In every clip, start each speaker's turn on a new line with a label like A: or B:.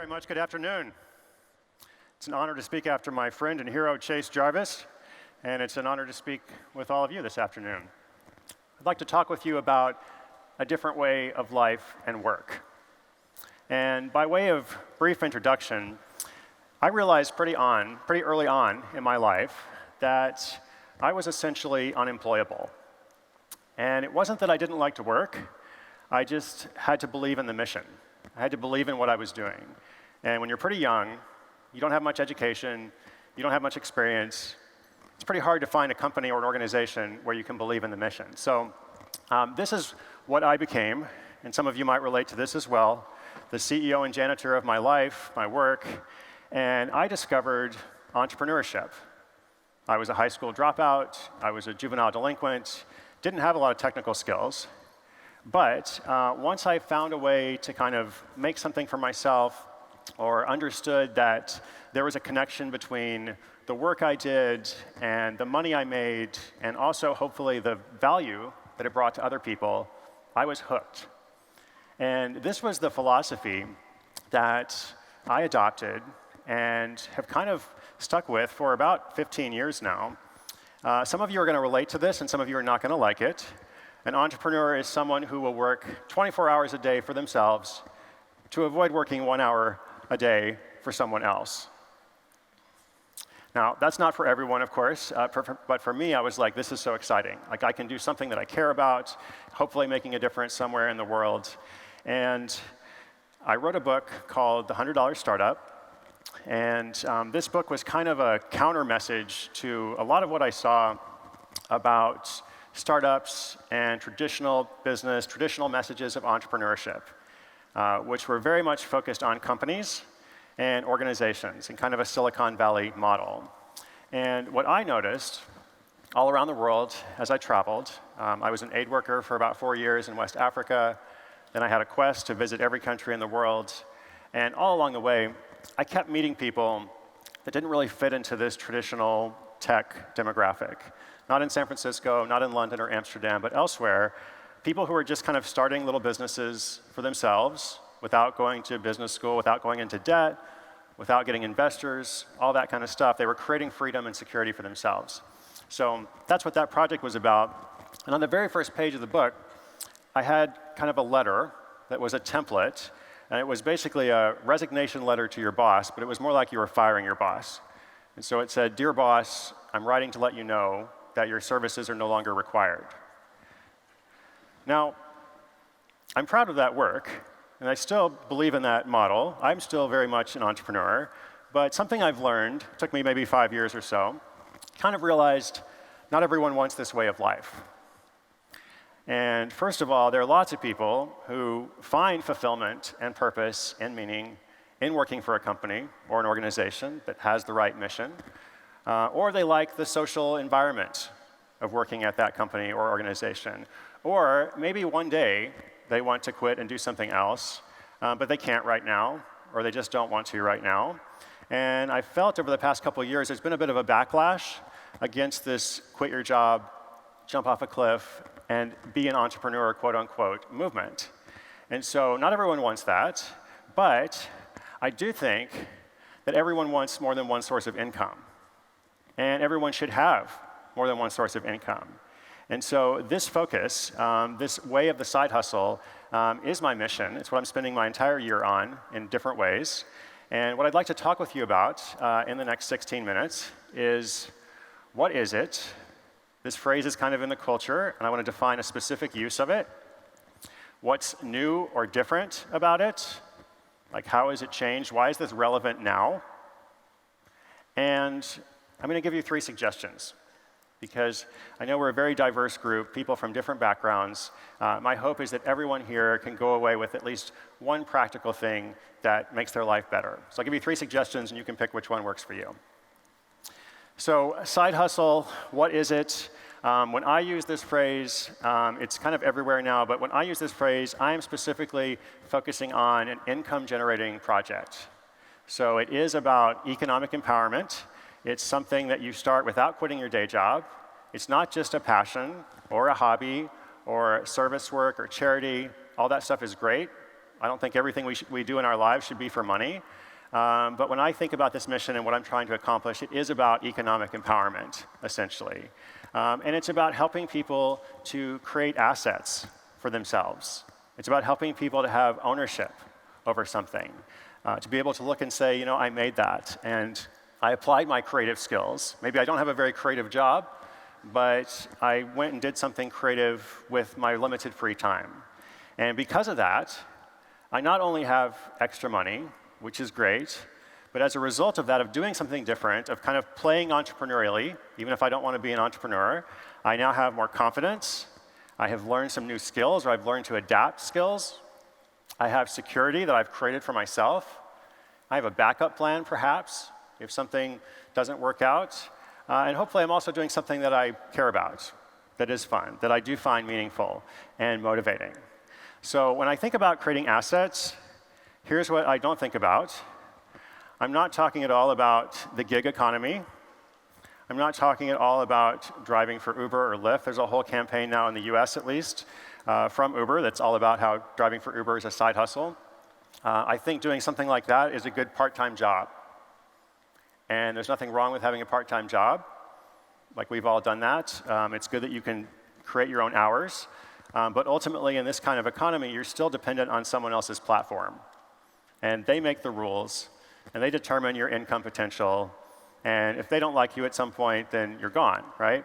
A: very much. Good afternoon. It's an honor to speak after my friend and hero, Chase Jarvis, and it's an honor to speak with all of you this afternoon. I'd like to talk with you about a different way of life and work. And by way of brief introduction, I realized pretty early on in my life that I was essentially unemployable. And it wasn't that I didn't like to work, I just had to believe in the mission. I had to believe in what I was doing. And when you're pretty young, you don't have much education, you don't have much experience, it's pretty hard to find a company or an organization where you can believe in the mission. So this is what I became, and some of you might relate to this as well, the CEO and janitor of my life, my work, and I discovered entrepreneurship. I was a high school dropout, I was a juvenile delinquent, didn't have a lot of technical skills, but once I found a way to kind of make something for myself or understood that there was a connection between the work I did and the money I made and also hopefully the value that it brought to other people, I was hooked. And this was the philosophy that I adopted and have kind of stuck with for about 15 years now. Some of you are going to relate to this and some of you are not going to like it. An entrepreneur is someone who will work 24 hours a day for themselves to avoid working 1 hour a day for someone else. Now, that's not for everyone, of course, but for me, I was like, this is so exciting. Like, I can do something that I care about, hopefully making a difference somewhere in the world. And I wrote a book called The $100 Startup. And this book was kind of a counter message to a lot of what I saw about startups and traditional business, traditional messages of entrepreneurship, which were very much focused on companies and organizations in kind of a Silicon Valley model. And what I noticed all around the world as I traveled, I was an aid worker for about 4 years in West Africa, then I had a quest to visit every country in the world, and all along the way, I kept meeting people that didn't really fit into this traditional tech demographic. Not in San Francisco, not in London or Amsterdam, but elsewhere, people who were just kind of starting little businesses for themselves without going to business school, without going into debt, without getting investors, all that kind of stuff. They were creating freedom and security for themselves. So that's what that project was about. And on the very first page of the book, I had kind of a letter that was a template, and it was basically a resignation letter to your boss, but it was more like you were firing your boss. And so it said, "Dear boss, I'm writing to let you know that your services are no longer required." Now, I'm proud of that work, and I still believe in that model. I'm still very much an entrepreneur, but something I've learned, took me maybe 5 years or so, kind of realized not everyone wants this way of life. And first of all, there are lots of people who find fulfillment and purpose and meaning in working for a company or an organization that has the right mission, or they like the social environment of working at that company or organization. Or maybe one day they want to quit and do something else, but they can't right now, or they just don't want to right now. And I felt over the past couple of years there's been a bit of a backlash against this quit your job, jump off a cliff, and be an entrepreneur, quote unquote, movement. And so not everyone wants that, but I do think that everyone wants more than one source of income. And everyone should have more than one source of income. And so this focus, this way of the side hustle, is my mission. It's what I'm spending my entire year on in different ways. And what I'd like to talk with you about in the next 16 minutes is, what is it? This phrase is kind of in the culture, and I want to define a specific use of it. What's new or different about it? Like, how has it changed? Why is this relevant now? And I'm going to give you 3 suggestions, because I know we're a very diverse group, people from different backgrounds. My hope is that everyone here can go away with at least one practical thing that makes their life better. So I'll give you 3 suggestions, and you can pick which one works for you. So side hustle, what is it? When I use this phrase, it's kind of everywhere now, but when I use this phrase, I am specifically focusing on an income-generating project. So it is about economic empowerment. It's something that you start without quitting your day job. It's not just a passion or a hobby or service work or charity. All that stuff is great. I don't think everything we do in our lives should be for money. But when I think about this mission and what I'm trying to accomplish, it is about economic empowerment, essentially. And it's about helping people to create assets for themselves. It's about helping people to have ownership over something, to be able to look and say, you know, I made that, and I applied my creative skills. Maybe I don't have a very creative job, but I went and did something creative with my limited free time. And because of that, I not only have extra money, which is great, but as a result of that, of doing something different, of kind of playing entrepreneurially, even if I don't want to be an entrepreneur, I now have more confidence. I have learned some new skills, or I've learned to adapt skills. I have security that I've created for myself. I have a backup plan, perhaps, if something doesn't work out. And hopefully I'm also doing something that I care about, that is fun, that I do find meaningful and motivating. So when I think about creating assets, here's what I don't think about. I'm not talking at all about the gig economy. I'm not talking at all about driving for Uber or Lyft. There's a whole campaign now in the US, at least, from Uber that's all about how driving for Uber is a side hustle. I think doing something like that is a good part-time job. And there's nothing wrong with having a part-time job. Like, we've all done that. It's good that you can create your own hours. But ultimately, in this kind of economy, you're still dependent on someone else's platform. And they make the rules, and they determine your income potential. And if they don't like you at some point, then you're gone, right?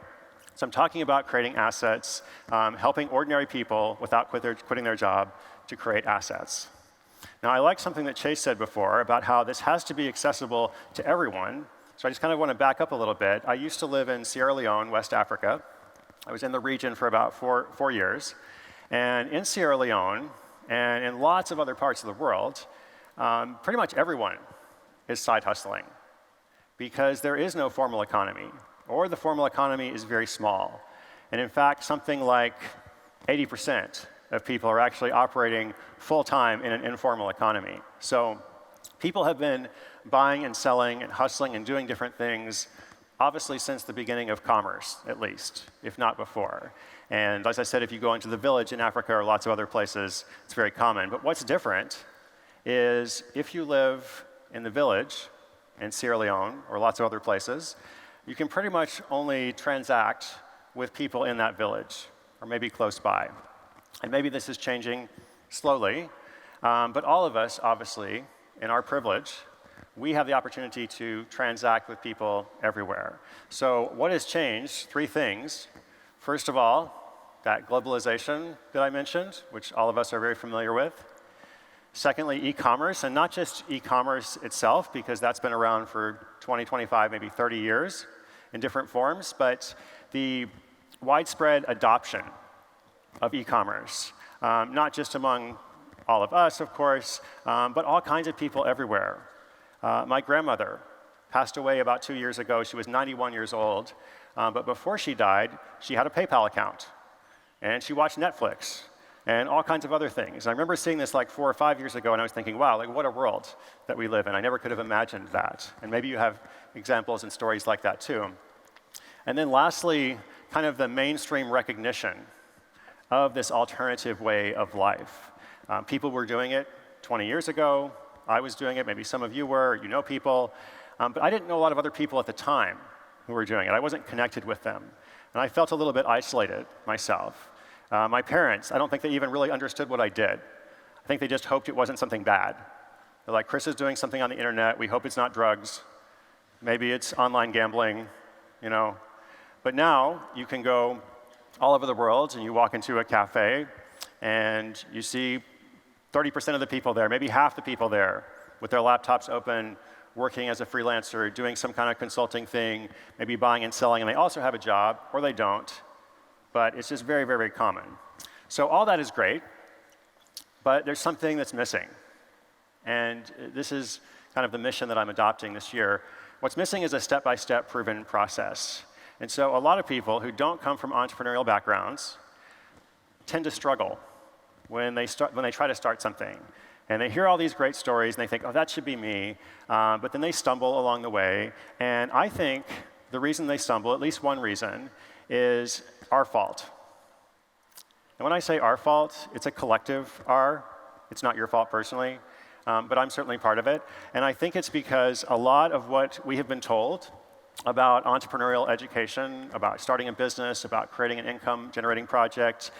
A: So I'm talking about creating assets, helping ordinary people without quitting their job to create assets. Now, I like something that Chase said before about how this has to be accessible to everyone. So I just kind of want to back up a little bit. I used to live in Sierra Leone, West Africa. I was in the region for about four years. And in Sierra Leone, and in lots of other parts of the world, pretty much everyone is side hustling, because there is no formal economy, or the formal economy is very small. And in fact, something like 80% of people are actually operating full-time in an informal economy. So people have been buying and selling and hustling and doing different things, obviously since the beginning of commerce, at least, if not before. And as I said, if you go into the village in Africa or lots of other places, it's very common. But what's different is if you live in the village in Sierra Leone or lots of other places, you can pretty much only transact with people in that village or maybe close by. And maybe this is changing slowly, but all of us, obviously, in our privilege, we have the opportunity to transact with people everywhere. So what has changed? 3 things. First of all, that globalization that I mentioned, which all of us are very familiar with. Secondly, e-commerce, and not just e-commerce itself, because that's been around for 20, 25, maybe 30 years in different forms, but the widespread adoption of e-commerce, not just among all of us, of course, but all kinds of people everywhere. My grandmother passed away about 2 years ago. She was 91 years old, but before she died, she had a PayPal account, and she watched Netflix and all kinds of other things. I remember seeing this like 4 or 5 years ago, and I was thinking, wow, like what a world that we live in. I never could have imagined that. And maybe you have examples and stories like that too. And then lastly, kind of the mainstream recognition of this alternative way of life. People were doing it 20 years ago. I was doing it. Maybe some of you were. You know people. But I didn't know a lot of other people at the time who were doing it. I wasn't connected with them. And I felt a little bit isolated myself. My parents, I don't think they even really understood what I did. I think they just hoped it wasn't something bad. They're like, Chris is doing something on the internet. We hope it's not drugs. Maybe it's online gambling, you know. But now you can go all over the world and you walk into a cafe and you see 30% of the people there, maybe half the people there with their laptops open, working as a freelancer, doing some kind of consulting thing, maybe buying and selling, and they also have a job, or they don't. But it's just very, very, very common. So all that is great, but there's something that's missing. And this is kind of the mission that I'm adopting this year. What's missing is a step-by-step proven process. And so a lot of people who don't come from entrepreneurial backgrounds tend to struggle when they try to start something. And they hear all these great stories, and they think, oh, that should be me. But then they stumble along the way. And I think the reason they stumble, at least one reason, is our fault. And when I say our fault, it's a collective R. It's not your fault personally, but I'm certainly part of it. And I think it's because a lot of what we have been told about entrepreneurial education, about starting a business, about creating an income-generating project,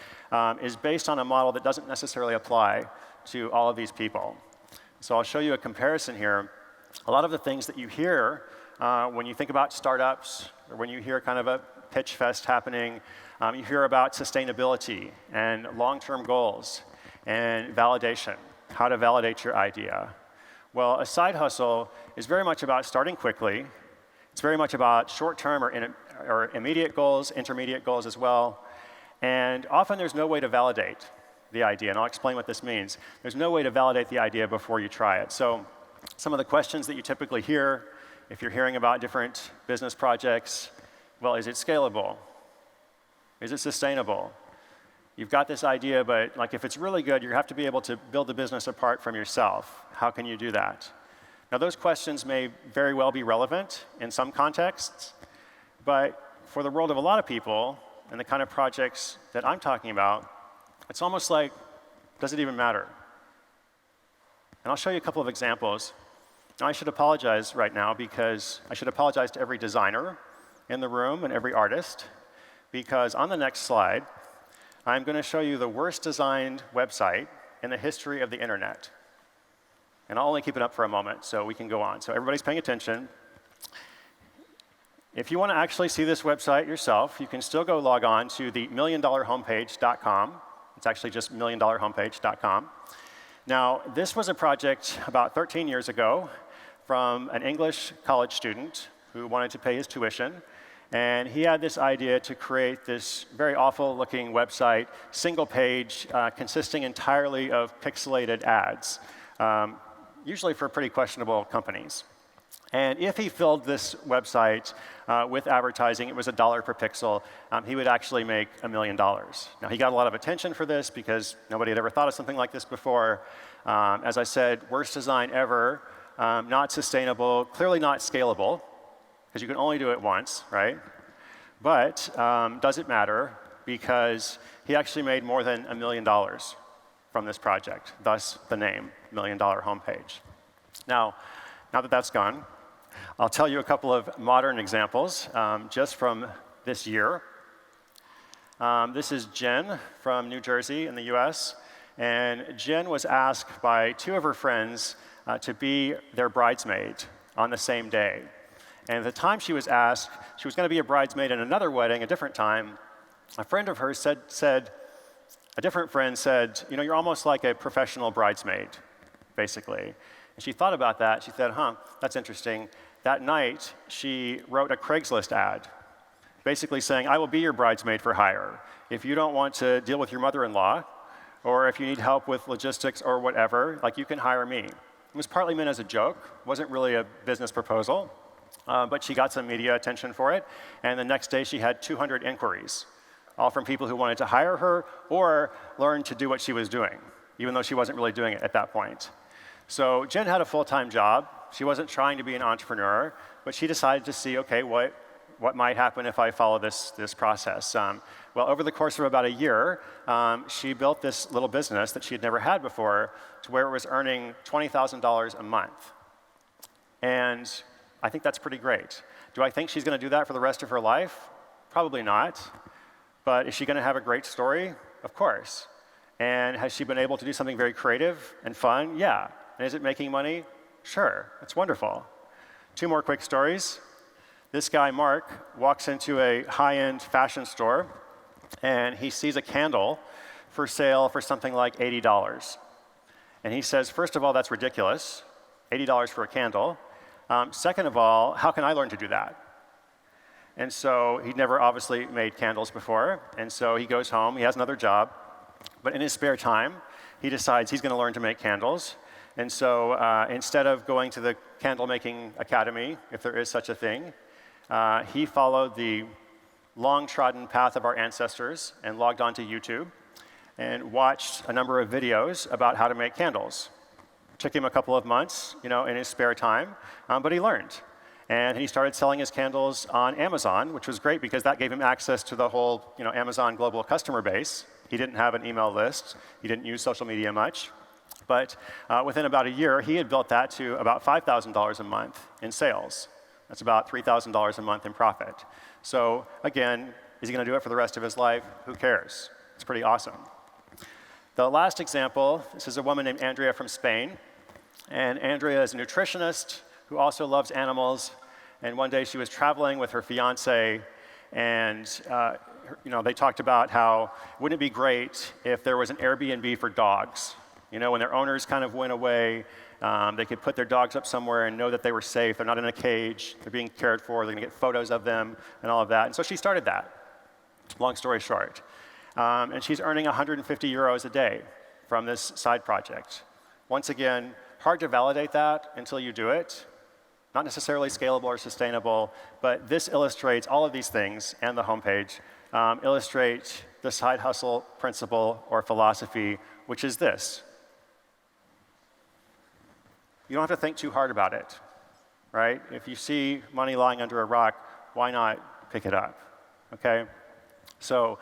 A: is based on a model that doesn't necessarily apply to all of these people. So I'll show you a comparison here. A lot of the things that you hear when you think about startups, or when you hear kind of a pitch fest happening, you hear about sustainability and long-term goals and validation, how to validate your idea. Well, a side hustle is very much about starting quickly. It's very much about short-term or immediate goals, intermediate goals as well. And often there's no way to validate the idea, and I'll explain what this means. There's no way to validate the idea before you try it. So some of the questions that you typically hear, if you're hearing about different business projects, well, is it scalable? Is it sustainable? You've got this idea, but like if it's really good, you have to be able to build the business apart from yourself. How can you do that? Now, those questions may very well be relevant in some contexts, but for the world of a lot of people and the kind of projects that I'm talking about, it's almost like, does it even matter? And I'll show you a couple of examples. Now, I should apologize right now because I should apologize to every designer in the room and every artist, because on the next slide, I'm going to show you the worst designed website in the history of the internet. And I'll only keep it up for a moment so we can go on. So everybody's paying attention. If you want to actually see this website yourself, you can still go log on to the milliondollarhomepage.com. It's actually just milliondollarhomepage.com. Now, this was a project about 13 years ago from an English college student who wanted to pay his tuition. And he had this idea to create this very awful-looking website, single page, consisting entirely of pixelated ads, usually for pretty questionable companies. And if he filled this website with advertising, it was $1 per pixel, he would actually make $1 million. Now, he got a lot of attention for this because nobody had ever thought of something like this before. As I said, worst design ever, not sustainable, clearly not scalable, because you can only do it once, right? But does it matter? Because he actually made more than $1 million from this project, thus the name, $1 Million Homepage. Now that that's gone, I'll tell you a couple of modern examples just from this year. This is Jen from New Jersey in the US, and Jen was asked by two of her friends to be their bridesmaid on the same day. And at the time she was asked, she was going to be a bridesmaid in another wedding, a different time. A friend of hers a different friend said, you know, you're almost like a professional bridesmaid, basically. And she thought about that. She said, that's interesting. That night, she wrote a Craigslist ad, basically saying, I will be your bridesmaid for hire. If you don't want to deal with your mother-in-law, or if you need help with logistics or whatever, like you can hire me. It was partly meant as a joke, wasn't really a business proposal, but she got some media attention for it. And the next day, she had 200 inquiries, all from people who wanted to hire her or learn to do what she was doing, even though she wasn't really doing it at that point. So Jen had a full-time job. She wasn't trying to be an entrepreneur, but she decided to see, okay, what might happen if I follow this process? Well, over the course of about a year, she built this little business that she had never had before to where it was earning $20,000 a month. And I think that's pretty great. Do I think she's going to do that for the rest of her life? Probably not. But is she going to have a great story? Of course. And has she been able to do something very creative and fun? Yeah. And is it making money? Sure. It's wonderful. Two more quick stories. This guy, Mark, walks into a high-end fashion store, and he sees a candle for sale for something like $80. And he says, first of all, that's ridiculous, $80 for a candle. Second of all, how can I learn to do that? And so he'd never obviously made candles before, and so he goes home, he has another job, but in his spare time, he decides he's going to learn to make candles. And so instead of going to the candle making academy, if there is such a thing, he followed the long-trodden path of our ancestors and logged onto YouTube and watched a number of videos about how to make candles. Took him a couple of months, in his spare time, but he learned. And he started selling his candles on Amazon, which was great because that gave him access to the whole, Amazon global customer base. He didn't have an email list. He didn't use social media much. But within about a year, he had built that to about $5,000 a month in sales. That's about $3,000 a month in profit. So again, is he going to do it for the rest of his life? Who cares? It's pretty awesome. The last example, this is a woman named Andrea from Spain. And Andrea is a nutritionist who also loves animals. And one day she was traveling with her fiance, and they talked about how wouldn't it be great if there was an Airbnb for dogs? When their owners kind of went away, they could put their dogs up somewhere and know that they were safe. They're not in a cage. They're being cared for. They're going to get photos of them and all of that. And so she started that, long story short. And she's earning 150 euros a day from this side project. Once again, hard to validate that until you do it. Not necessarily scalable or sustainable, but this illustrates all of these things, and the homepage illustrate the side hustle principle or philosophy, which is this. You don't have to think too hard about it, right? If you see money lying under a rock, why not pick it up, okay? So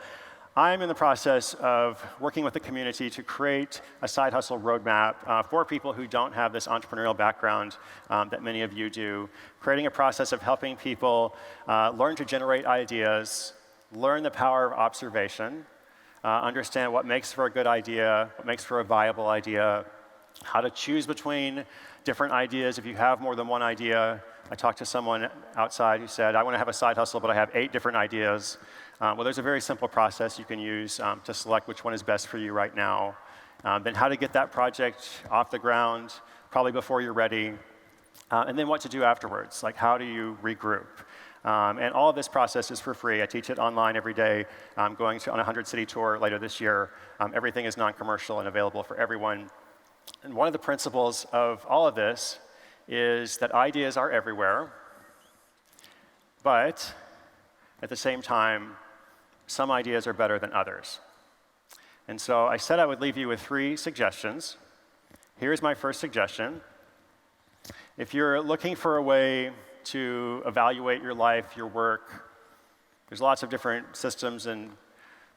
A: I'm in the process of working with the community to create a side hustle roadmap for people who don't have this entrepreneurial background that many of you do, creating a process of helping people learn to generate ideas, learn the power of observation, understand what makes for a good idea, what makes for a viable idea, how to choose between different ideas if you have more than one idea. I talked to someone outside who said, I want to have a side hustle, but I have 8 different ideas. Well, there's a very simple process you can use to select which one is best for you right now. Then how to get that project off the ground, probably before you're ready. And then what to do afterwards, like how do you regroup? And all of this process is for free. I teach it online every day. I'm going on a 100-city tour later this year. Everything is non-commercial and available for everyone. And one of the principles of all of this is that ideas are everywhere, but at the same time, some ideas are better than others. And so I said I would leave you with 3 suggestions. Here's my first suggestion. If you're looking for a way to evaluate your life, your work, there's lots of different systems and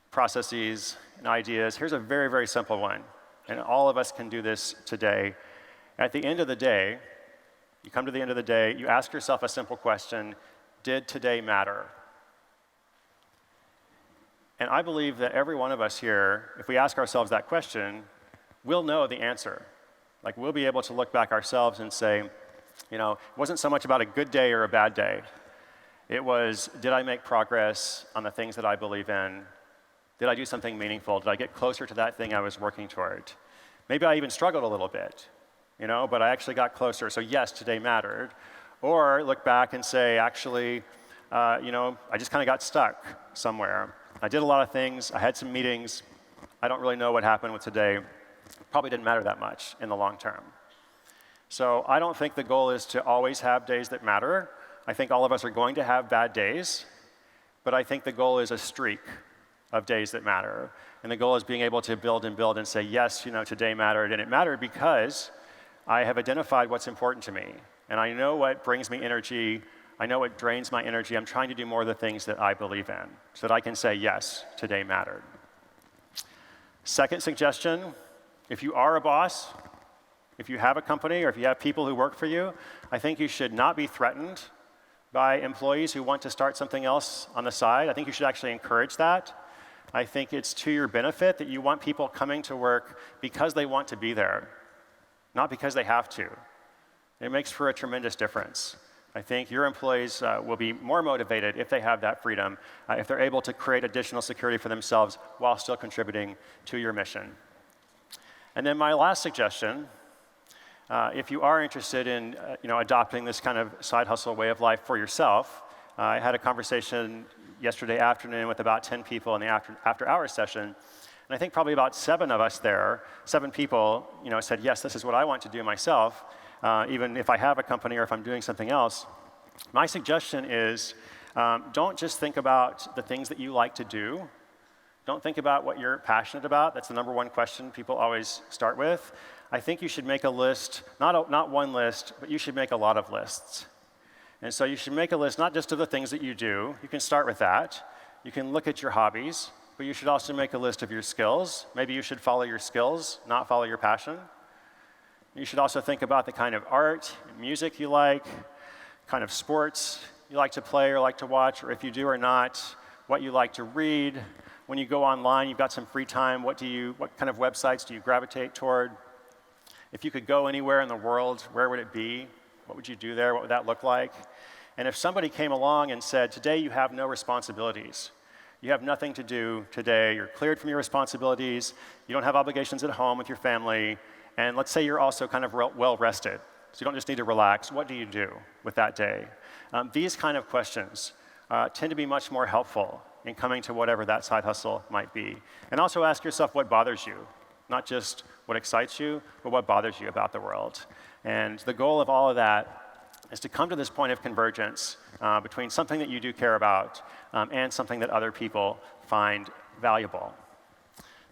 A: processes and ideas. Here's a very, very simple one. And all of us can do this today. At the end of the day, you come to the end of the day, you ask yourself a simple question: did today matter? And I believe that every one of us here, if we ask ourselves that question, we'll know the answer. Like, we'll be able to look back ourselves and say, it wasn't so much about a good day or a bad day. It was, did I make progress on the things that I believe in? Did I do something meaningful? Did I get closer to that thing I was working toward? Maybe I even struggled a little bit, but I actually got closer. So yes, today mattered. Or look back and say, actually, I just kind of got stuck somewhere. I did a lot of things. I had some meetings. I don't really know what happened with today. Probably didn't matter that much in the long term. So I don't think the goal is to always have days that matter. I think all of us are going to have bad days, but I think the goal is a streak of days that matter. And the goal is being able to build and say, yes, today mattered. And it mattered because I have identified what's important to me. And I know what brings me energy. I know what drains my energy. I'm trying to do more of the things that I believe in so that I can say, yes, today mattered. Second suggestion, if you are a boss, if you have a company or if you have people who work for you, I think you should not be threatened by employees who want to start something else on the side. I think you should actually encourage that. I think it's to your benefit that you want people coming to work because they want to be there, not because they have to. It makes for a tremendous difference. I think your employees will be more motivated if they have that freedom, if they're able to create additional security for themselves while still contributing to your mission. And then my last suggestion, if you are interested in adopting this kind of side hustle way of life for yourself, I had a conversation yesterday afternoon with about 10 people in the after-hours session, and I think probably about 7 people, said, yes, this is what I want to do myself, even if I have a company or if I'm doing something else. My suggestion is, don't just think about the things that you like to do. Don't think about what you're passionate about. That's the number one question people always start with. I think you should make a list, not one list, but you should make a lot of lists. And so you should make a list not just of the things that you do. You can start with that. You can look at your hobbies, but you should also make a list of your skills. Maybe you should follow your skills, not follow your passion. You should also think about the kind of art and music you like, kind of sports you like to play or like to watch, or if you do or not, what you like to read. When you go online, you've got some free time, what kind of websites do you gravitate toward? If you could go anywhere in the world, where would it be? What would you do there? What would that look like? And if somebody came along and said, today you have no responsibilities, you have nothing to do today, you're cleared from your responsibilities, you don't have obligations at home with your family, and let's say you're also kind of well rested, so you don't just need to relax, what do you do with that day? These kind of questions tend to be much more helpful in coming to whatever that side hustle might be. And also ask yourself what bothers you, not just what excites you, but what bothers you about the world. And the goal of all of that is to come to this point of convergence between something that you do care about and something that other people find valuable.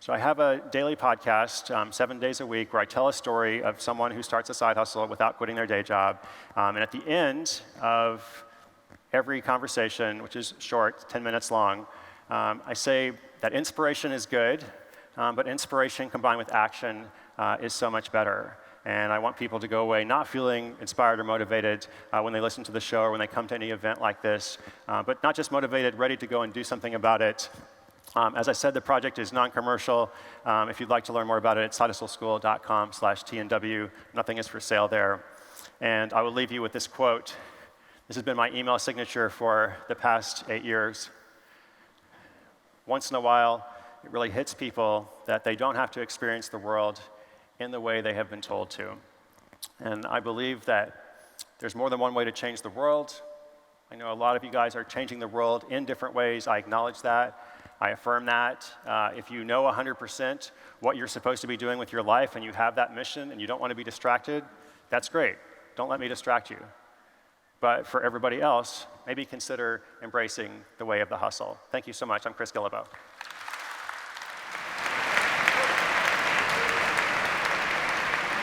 A: So I have a daily podcast, 7 days a week, where I tell a story of someone who starts a side hustle without quitting their day job. And at the end of every conversation, which is short, 10 minutes long, I say that inspiration is good, but inspiration combined with action is so much better. And I want people to go away not feeling inspired or motivated when they listen to the show or when they come to any event like this, but not just motivated, ready to go and do something about it. As I said, the project is non-commercial. If you'd like to learn more about it, it's sidehustleschool.com/TNW. Nothing is for sale there. And I will leave you with this quote. This has been my email signature for the past 8 years. Once in a while, it really hits people that they don't have to experience the world in the way they have been told to. And I believe that there's more than one way to change the world. I know a lot of you guys are changing the world in different ways. I acknowledge that. I affirm that. If you know 100% what you're supposed to be doing with your life and you have that mission and you don't want to be distracted, that's great. Don't let me distract you. But for everybody else, maybe consider embracing the way of the hustle. Thank you so much. I'm Chris Guillebeau.